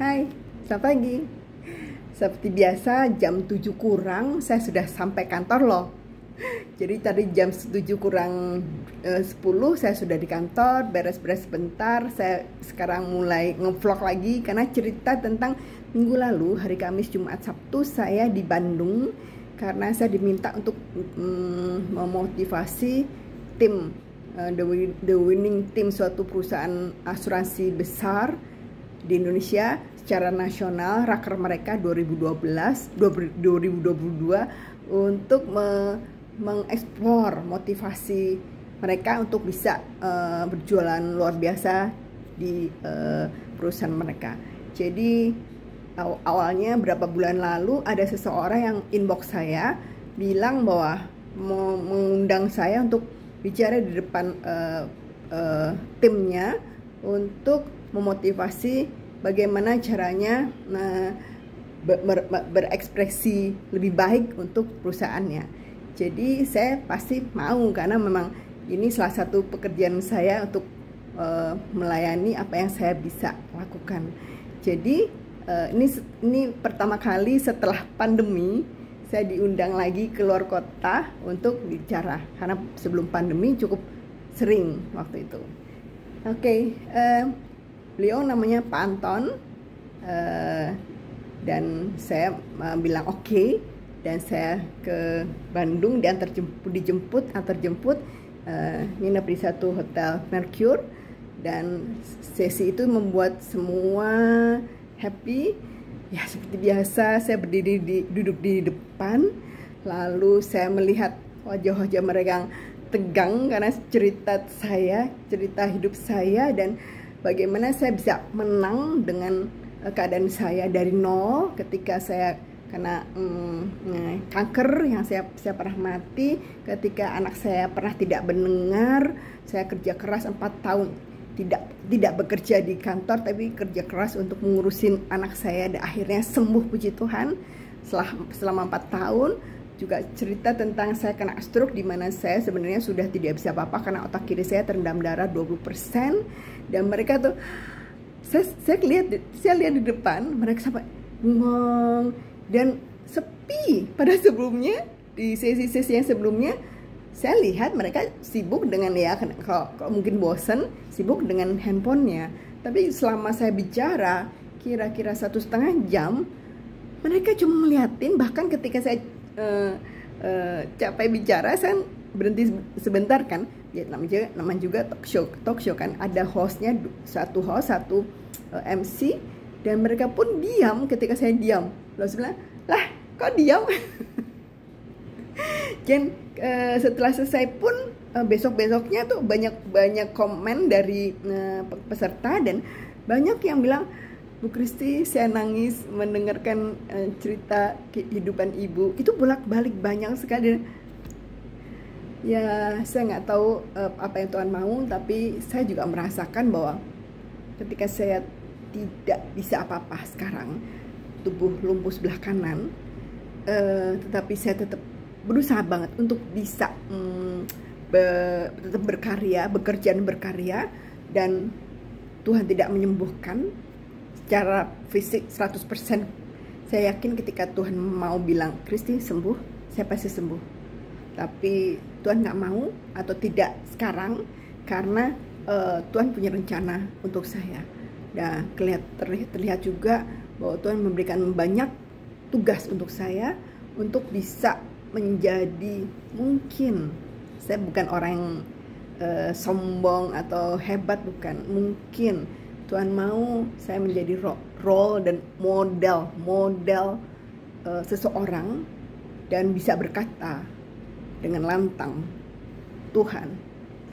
Hai, selamat pagi. Seperti biasa jam 7 kurang saya sudah sampai kantor loh. Jadi tadi jam 7 kurang 10 saya sudah di kantor, beres-beres sebentar. Saya sekarang mulai ngevlog lagi karena cerita tentang minggu lalu, hari Kamis, Jumat, Sabtu saya di Bandung. Karena saya diminta untuk memotivasi tim the winning team suatu perusahaan asuransi besar di Indonesia secara nasional, raker mereka 2022 untuk mengeksplor motivasi mereka untuk bisa berjualan luar biasa di perusahaan mereka. Jadi awalnya berapa bulan lalu ada seseorang yang inbox saya bilang bahwa mau mengundang saya untuk bicara di depan timnya untuk memotivasi bagaimana caranya berekspresi lebih baik untuk perusahaannya. Jadi saya pasti mau karena memang ini salah satu pekerjaan saya untuk melayani apa yang saya bisa lakukan. Jadi ini pertama kali setelah pandemi saya diundang lagi ke luar kota untuk bicara karena sebelum pandemi cukup sering waktu itu. Oke. Beliau namanya Pak Anton, dan saya bilang oke, dan saya ke Bandung dan dijemput nginep di satu hotel Mercure, dan sesi itu membuat semua happy. Ya seperti biasa saya duduk di depan, lalu saya melihat wajah-wajah mereka yang tegang karena cerita hidup saya dan bagaimana saya bisa menang dengan keadaan saya dari nol ketika saya kena kanker yang saya pernah mati, ketika anak saya pernah tidak mendengar, saya kerja keras 4 tahun tidak bekerja di kantor tapi kerja keras untuk mengurusin anak saya dan akhirnya sembuh, puji Tuhan, selama 4 tahun. Juga cerita tentang saya kena stroke di mana saya sebenarnya sudah tidak bisa apa-apa karena otak kiri saya terendam darah 20%, dan mereka tuh saya lihat di depan mereka sampai bengong dan sepi. Pada sebelumnya di sesi-sesi yang sebelumnya saya lihat mereka sibuk dengan kalau mungkin bosen sibuk dengan handphonenya, tapi selama saya bicara kira-kira 1,5 jam mereka cuma ngeliatin. Bahkan ketika saya capek bicara saya berhenti sebentar kan, ya namanya juga talk show kan, ada hostnya, satu host satu MC, dan mereka pun diam ketika saya diam. Lalu saya bilang, lah kok diam? Dan setelah selesai pun besoknya tuh banyak komen dari peserta, dan banyak yang bilang, Bu Kristi, saya nangis mendengarkan cerita kehidupan ibu. Itu bolak-balik banyak sekali. Ya, saya nggak tahu apa yang Tuhan mau, tapi saya juga merasakan bahwa ketika saya tidak bisa apa-apa sekarang, tubuh lumpuh sebelah kanan, tetapi saya tetap berusaha banget untuk bisa tetap bekerja dan berkarya, dan Tuhan tidak menyembuhkan secara fisik 100%. Saya yakin ketika Tuhan mau bilang, Kristi sembuh, saya pasti sembuh. Tapi Tuhan nggak mau atau tidak sekarang karena Tuhan punya rencana untuk saya. Dan terlihat juga bahwa Tuhan memberikan banyak tugas untuk saya untuk bisa menjadi, mungkin saya bukan orang yang sombong atau hebat, bukan, mungkin Tuhan mau saya menjadi role dan model seseorang dan bisa berkata dengan lantang, Tuhan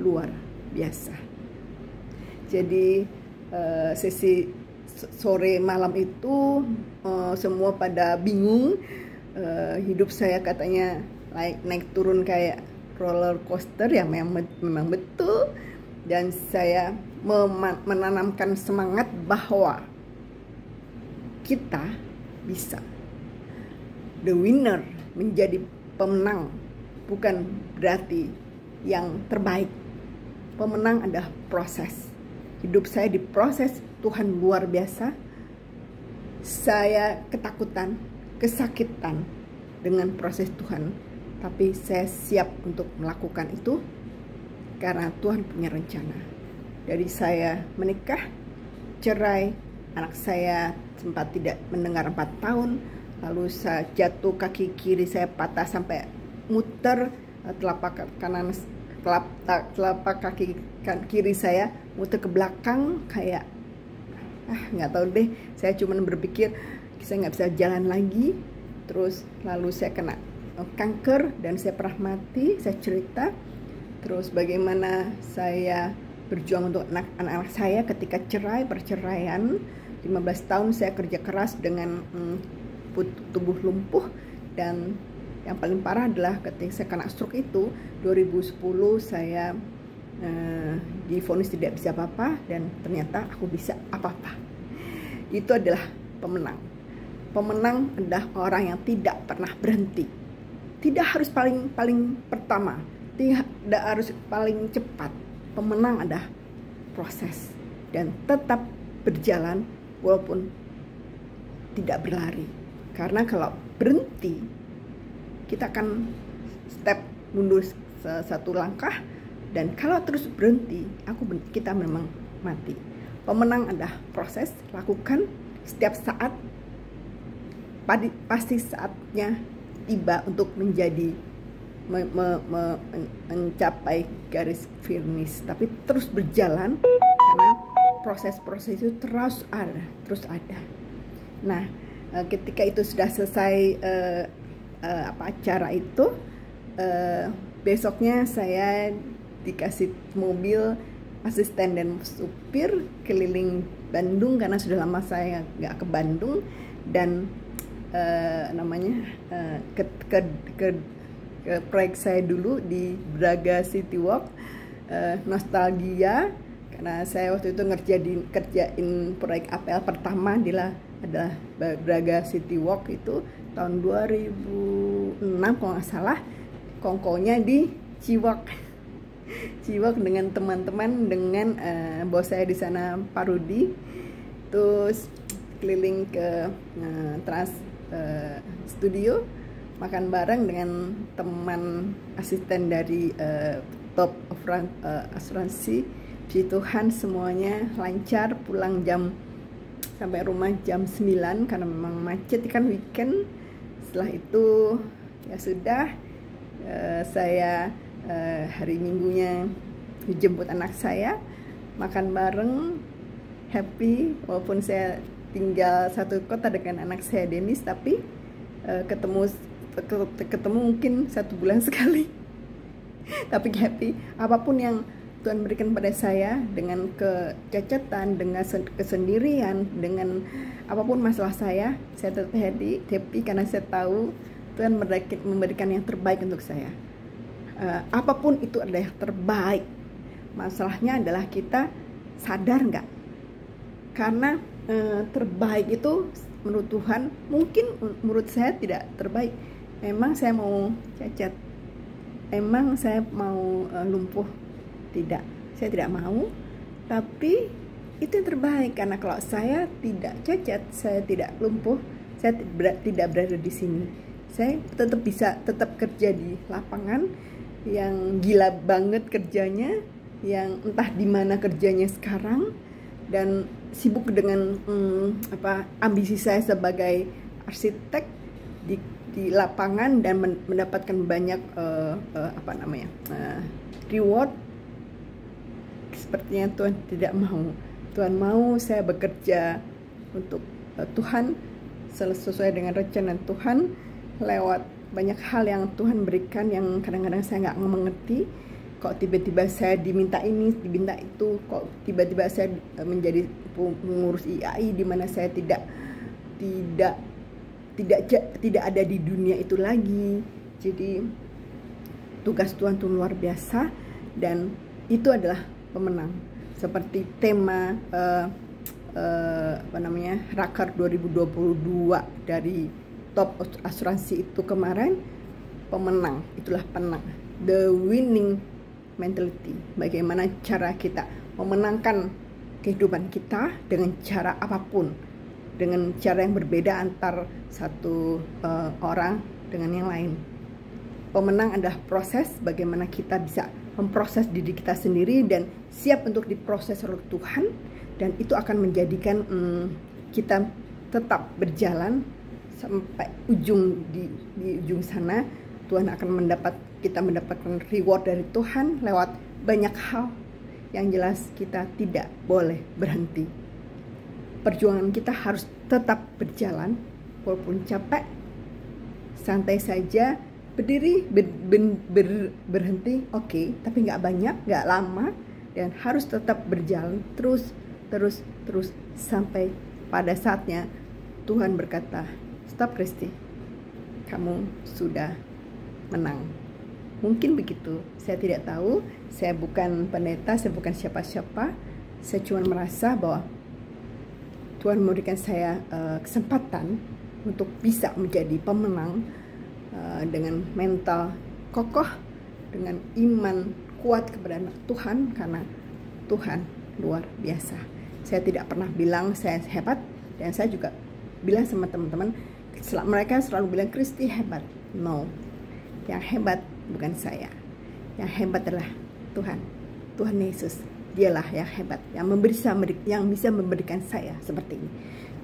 luar biasa. Jadi sesi sore malam itu semua pada bingung, hidup saya katanya naik turun kayak roller coaster, ya memang betul. Dan saya menanamkan semangat bahwa kita bisa. The winner, menjadi pemenang, bukan berarti yang terbaik. Pemenang adalah proses. Hidup saya diproses Tuhan luar biasa. saya ketakutan, kesakitan dengan proses Tuhan, tapi saya siap untuk melakukan itu karena Tuhan punya rencana. Dari saya menikah, cerai, anak saya sempat tidak mendengar 4 tahun, lalu saya jatuh, kaki kiri saya patah sampai muter, telapak kaki kiri saya muter ke belakang, kayak nggak tahu deh. Saya cuma berpikir saya nggak bisa jalan lagi. Terus lalu saya kena kanker dan saya pernah mati. Saya cerita terus bagaimana saya berjuang untuk anak-anak saya ketika perceraian. 15 tahun saya kerja keras dengan tubuh lumpuh, dan yang paling parah adalah ketika saya kena stroke itu 2010 saya divonis tidak bisa apa-apa, dan ternyata aku bisa apa-apa. Itu adalah pemenang. Pemenang adalah orang yang tidak pernah berhenti. Tidak harus paling pertama, tidak harus paling cepat. Pemenang adalah proses dan tetap berjalan walaupun tidak berlari. Karena kalau berhenti, kita akan step mundur satu langkah, dan kalau terus berhenti, kita memang mati. Pemenang adalah proses, lakukan setiap saat. Pasti saatnya tiba untuk menjadi mencapai garis finish, tapi terus berjalan karena proses-proses itu terus ada. Nah, ketika itu sudah selesai acara itu, besoknya saya dikasih mobil asisten dan supir keliling Bandung karena sudah lama saya nggak ke Bandung, dan ke proyek saya dulu di Braga City Walk, nostalgia karena saya waktu itu kerjain proyek APL pertama adalah Braga City Walk itu tahun 2006 kalau nggak salah. Kongkonya di Ciwok dengan teman-teman, dengan bos saya di sana Pak Rudi. Terus keliling ke Trans Studio, makan bareng dengan teman asisten dari Top Asuransi. Puji Tuhan semuanya lancar, pulang sampai rumah jam 9 karena memang macet kan weekend. Setelah itu ya sudah, saya hari Minggunya dijemput anak saya, makan bareng, happy. Walaupun saya tinggal satu kota dengan anak saya Denis, tapi ketemu mungkin 1 bulan sekali. Tapi happy. Apapun yang Tuhan berikan pada saya, dengan kecacatan, dengan kesendirian, dengan apapun masalah saya tetap happy karena saya tahu Tuhan memberikan yang terbaik untuk saya. Apapun itu adalah yang terbaik. Masalahnya adalah kita sadar nggak? Karena terbaik itu menurut Tuhan, mungkin menurut saya tidak terbaik. Emang saya mau cacat? Emang saya mau lumpuh? Tidak, saya tidak mau. Tapi itu yang terbaik, karena kalau saya tidak cacat, saya tidak lumpuh, saya tidak berada di sini. Saya tetap kerja di lapangan yang gila banget kerjanya, yang entah di mana kerjanya sekarang, dan sibuk dengan ambisi saya sebagai arsitek di lapangan, dan mendapatkan banyak reward. Sepertinya Tuhan tidak mau. Tuhan mau saya bekerja untuk Tuhan sesuai dengan rencana Tuhan, lewat banyak hal yang Tuhan berikan yang kadang-kadang saya nggak mengerti. Kok tiba-tiba saya diminta ini, diminta itu, kok tiba-tiba saya menjadi pengurus IAI di mana saya tidak ada di dunia itu lagi. Jadi tugas Tuhan itu luar biasa, dan itu adalah pemenang. Seperti tema Raker 2022 dari Top Asuransi itu kemarin, pemenang, itulah penang. The winning mentality. Bagaimana cara kita memenangkan kehidupan kita dengan cara apapun. dengan cara yang berbeda antar satu orang dengan yang lain. Pemenang adalah proses bagaimana kita bisa memproses diri kita sendiri dan siap untuk diproses oleh Tuhan, dan itu akan menjadikan kita tetap berjalan sampai ujung di ujung sana. Tuhan akan kita mendapatkan reward dari Tuhan lewat banyak hal. Yang jelas kita tidak boleh berhenti. Perjuangan kita harus tetap berjalan walaupun capek. Santai saja, berdiri, berhenti, oke, tapi nggak banyak, nggak lama, dan harus tetap berjalan terus sampai pada saatnya Tuhan berkata, "Stop Kristi, kamu sudah menang." Mungkin begitu, saya tidak tahu. Saya bukan pendeta, saya bukan siapa-siapa. Saya cuma merasa bahwa Tuhan memberikan saya kesempatan untuk bisa menjadi pemenang dengan mental kokoh, dengan iman kuat kepada Tuhan, karena Tuhan luar biasa. Saya tidak pernah bilang saya hebat, dan saya juga bilang sama teman-teman, mereka selalu bilang Kristi hebat. No, yang hebat bukan saya. Yang hebat adalah Tuhan Yesus. Dialah yang hebat, yang bisa memberikan saya seperti ini.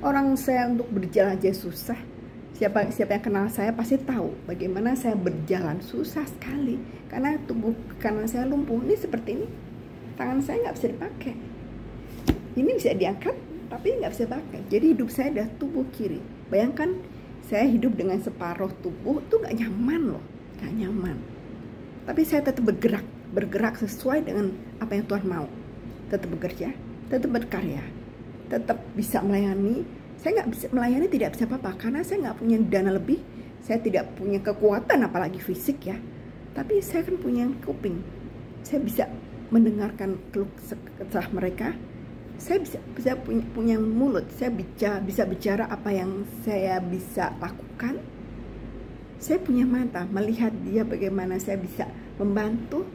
Orang saya untuk berjalan aja susah. Siapa yang kenal saya pasti tahu bagaimana saya berjalan susah sekali, karena tubuh kanan saya lumpuh. Ini seperti ini, tangan saya nggak bisa dipakai. Ini bisa diangkat, tapi nggak bisa pakai. Jadi hidup saya adalah tubuh kiri. Bayangkan saya hidup dengan separuh tubuh, itu nggak nyaman loh, nggak nyaman. Tapi saya tetap bergerak sesuai dengan apa yang Tuhan mau. Tetap bekerja, tetap berkarya, tetap bisa melayani. Saya nggak bisa melayani, tidak bisa apa-apa, karena saya nggak punya dana lebih. Saya tidak punya kekuatan, apalagi fisik ya. Tapi saya kan punya kuping. Saya bisa mendengarkan keluh kesah mereka. Saya bisa punya mulut. Saya bisa bicara apa yang saya bisa lakukan. Saya punya mata melihat dia bagaimana saya bisa membantu.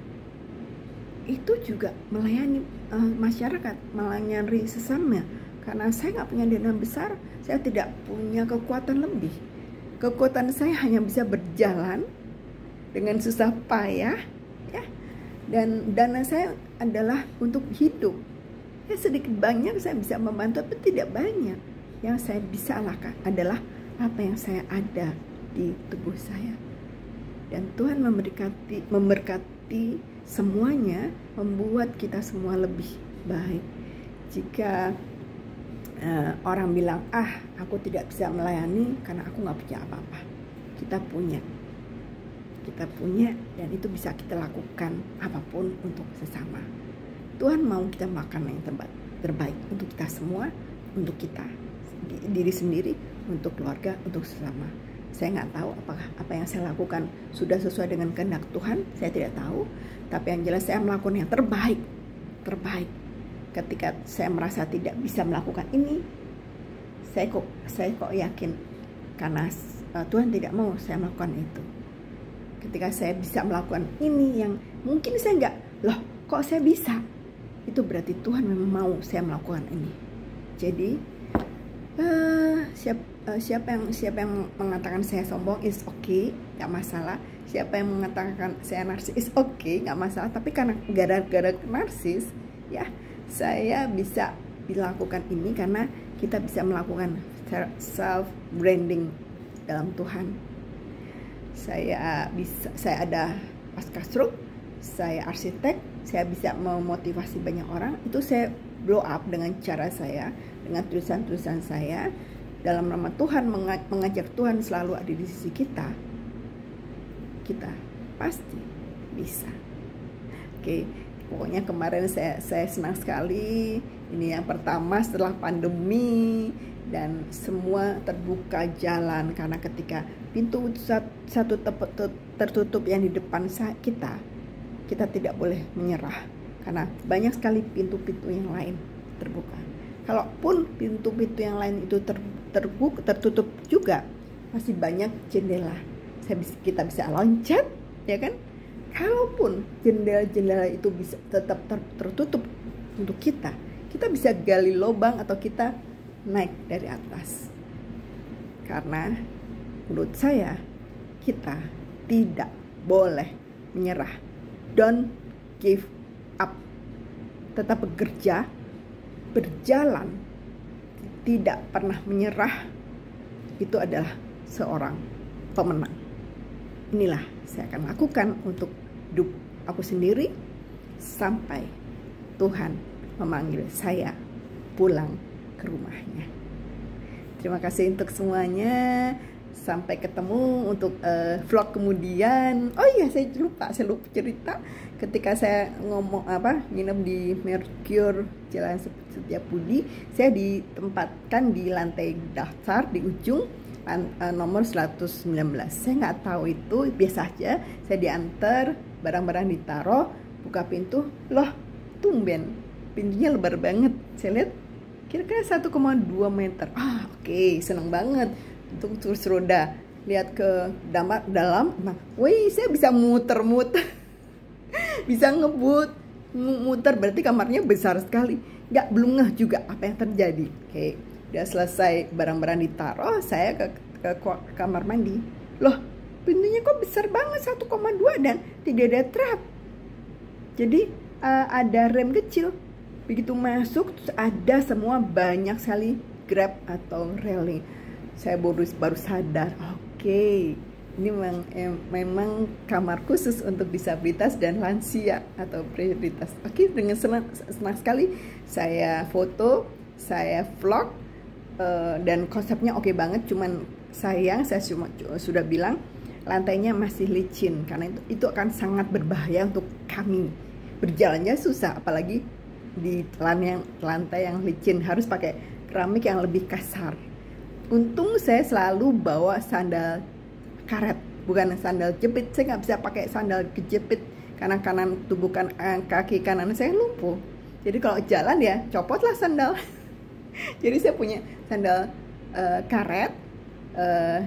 Itu juga melayani masyarakat, melayani sesama. Karena saya nggak punya dana besar, saya tidak punya kekuatan lebih. Kekuatan saya hanya bisa berjalan dengan susah payah, ya. Dan dana saya adalah untuk hidup. Ya sedikit banyak saya bisa membantu, tapi tidak banyak. Yang saya bisa lakukan adalah apa yang saya ada di tubuh saya. Dan Tuhan memberkati semuanya, membuat kita semua lebih baik. Jika orang bilang, aku tidak bisa melayani karena aku nggak punya apa-apa. Kita punya, dan itu bisa kita lakukan apapun untuk sesama. Tuhan mau kita melakukan yang terbaik untuk kita semua, untuk kita diri sendiri, untuk keluarga, untuk sesama. Saya nggak tahu apakah apa yang saya lakukan sudah sesuai dengan kehendak Tuhan, saya tidak tahu. Tapi yang jelas saya melakukan yang terbaik. Ketika saya merasa tidak bisa melakukan ini, saya kok yakin karena Tuhan tidak mau saya melakukan itu. Ketika saya bisa melakukan ini yang mungkin saya nggak, loh kok saya bisa? Itu berarti Tuhan memang mau saya melakukan ini. Jadi siapa yang mengatakan saya sombong is okay, nggak masalah. Siapa yang mengatakan saya narsis is okay, nggak masalah. Tapi karena gara-gara narsis, ya saya bisa dilakukan ini karena kita bisa melakukan self branding dalam Tuhan. Saya ada pasca-stroke, saya arsitek, saya bisa memotivasi banyak orang. Itu saya blow up dengan cara saya, dengan tulisan-tulisan saya. Dalam nama Tuhan, mengajak Tuhan selalu ada di sisi kita. Kita pasti bisa. Oke, pokoknya kemarin saya senang sekali. Ini yang pertama setelah pandemi dan semua terbuka jalan, karena ketika pintu satu tertutup yang di depan kita tidak boleh menyerah, karena banyak sekali pintu-pintu yang lain terbuka. Kalaupun pintu-pintu yang lain itu tertutup juga, masih banyak jendela. Kita bisa loncat, ya kan? Kalaupun jendela-jendela itu bisa tetap tertutup untuk kita bisa gali lubang atau kita naik dari atas. Karena menurut saya kita tidak boleh menyerah. Don't give up. Tetap bekerja, berjalan, tidak pernah menyerah. Itu adalah seorang pemenang. Inilah saya akan lakukan untuk hidup aku sendiri sampai Tuhan memanggil saya pulang ke rumahnya. Terima kasih untuk semuanya. Sampai ketemu untuk vlog kemudian. Oh iya, saya lupa cerita ketika saya nginep di Mercure Jalan Setiabudi, saya ditempatkan di lantai dasar di ujung nomor 119. Saya nggak tahu itu, biasa aja. Saya diantar, barang-barang ditaruh, buka pintu, loh tumben pintunya lebar banget. Saya lihat kira-kira 1,2 meter. Oke, seneng banget untuk kursi roda. Lihat ke dalam, wih, saya bisa muter-muter. Bisa muter, berarti kamarnya besar sekali. Belum ngeh juga apa yang terjadi. Oke, udah selesai barang-barang ditaruh, saya ke kamar mandi. Loh, pintunya kok besar banget, 1,2 dan tidak ada trap. Jadi ada rem kecil. Begitu masuk ada semua banyak sekali grab atau railing. Saya baru sadar, oke, ini memang kamar khusus untuk disabilitas dan lansia atau prioritas. Oke, dengan senang sekali saya foto, saya vlog, dan konsepnya oke banget. Cuman sayang, saya sudah bilang lantainya masih licin karena itu akan sangat berbahaya untuk kami. Berjalannya susah, apalagi di lantai yang licin, harus pakai keramik yang lebih kasar. Untung saya selalu bawa sandal karet, bukan sandal jepit. Saya nggak bisa pakai sandal kejepit karena kaki kanan saya lumpuh. Jadi kalau jalan ya copotlah sandal. Jadi saya punya sandal karet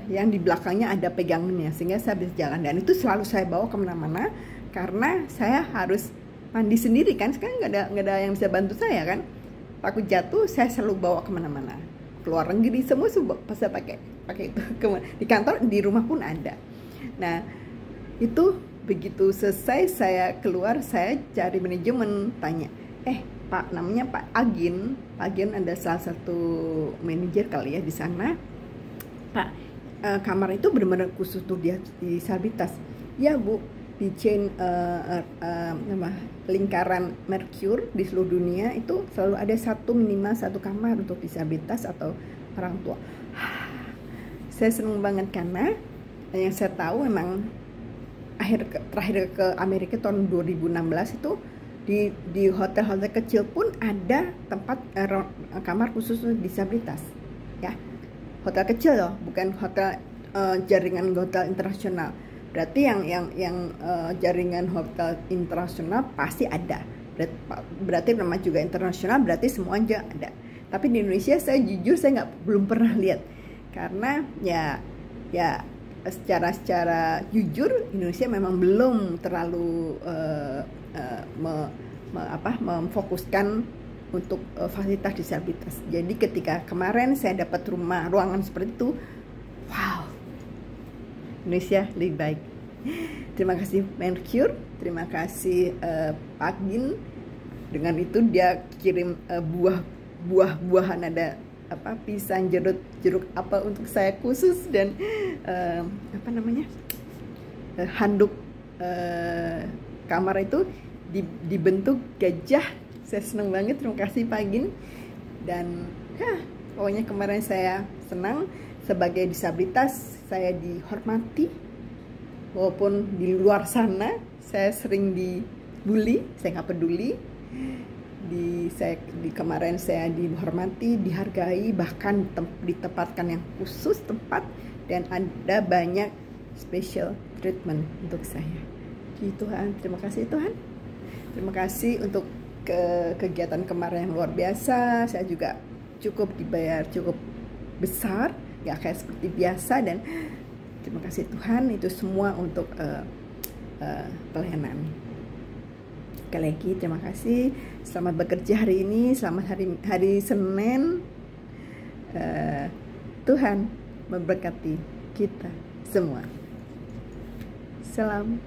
yang di belakangnya ada pegangannya sehingga saya bisa jalan, dan itu selalu saya bawa kemana-mana karena saya harus mandi sendiri kan, sekarang nggak ada yang bisa bantu saya kan. Takut jatuh, saya selalu bawa kemana-mana, keluar negeri semua saya pakai itu. Di kantor, di rumah pun ada. Nah itu begitu selesai saya keluar, saya cari manajemen, tanya, Pak, namanya Pak Agin ada salah satu manajer kali ya di sana. Pak, kamar itu benar-benar khusus untuk disabilitas. Ya Bu, di chain lingkaran Mercure di seluruh dunia itu selalu ada minimal satu kamar untuk disabilitas atau orang tua. Saya senang banget karena yang saya tahu memang terakhir ke Amerika tahun 2016 itu di hotel-hotel kecil pun ada tempat kamar khusus untuk disabilitas ya. Hotel kecil loh, bukan hotel jaringan hotel internasional. Berarti yang jaringan hotel internasional pasti ada. Berarti nama juga internasional, berarti semua aja ada. Tapi di Indonesia saya jujur belum pernah lihat. Karena ya secara jujur Indonesia memang belum terlalu memfokuskan untuk fasilitas disabilitas. Jadi ketika kemarin saya dapat ruangan seperti itu, wow, Indonesia lebih baik. Terima kasih Mercure, terima kasih Pak Gin. Dengan itu dia kirim buah-buahan, ada pisang, jeruk apa untuk saya khusus, dan handuk kamar itu dibentuk gajah. Saya senang banget, terima kasih Pak Gin. Dan pokoknya kemarin saya senang. Sebagai disabilitas saya dihormati, walaupun di luar sana saya sering dibully, saya nggak peduli. Kemarin saya dihormati, dihargai, bahkan ditempatkan yang khusus tempat, dan ada banyak special treatment untuk saya. Tuhan, terima kasih Tuhan. Terima kasih untuk kegiatan kemarin yang luar biasa. Saya juga dibayar cukup besar, gak kayak seperti biasa, dan terima kasih Tuhan, itu semua untuk pelayanan. Sekali lagi terima kasih. Selamat bekerja hari ini, selamat hari Senin. Tuhan memberkati kita semua. Salam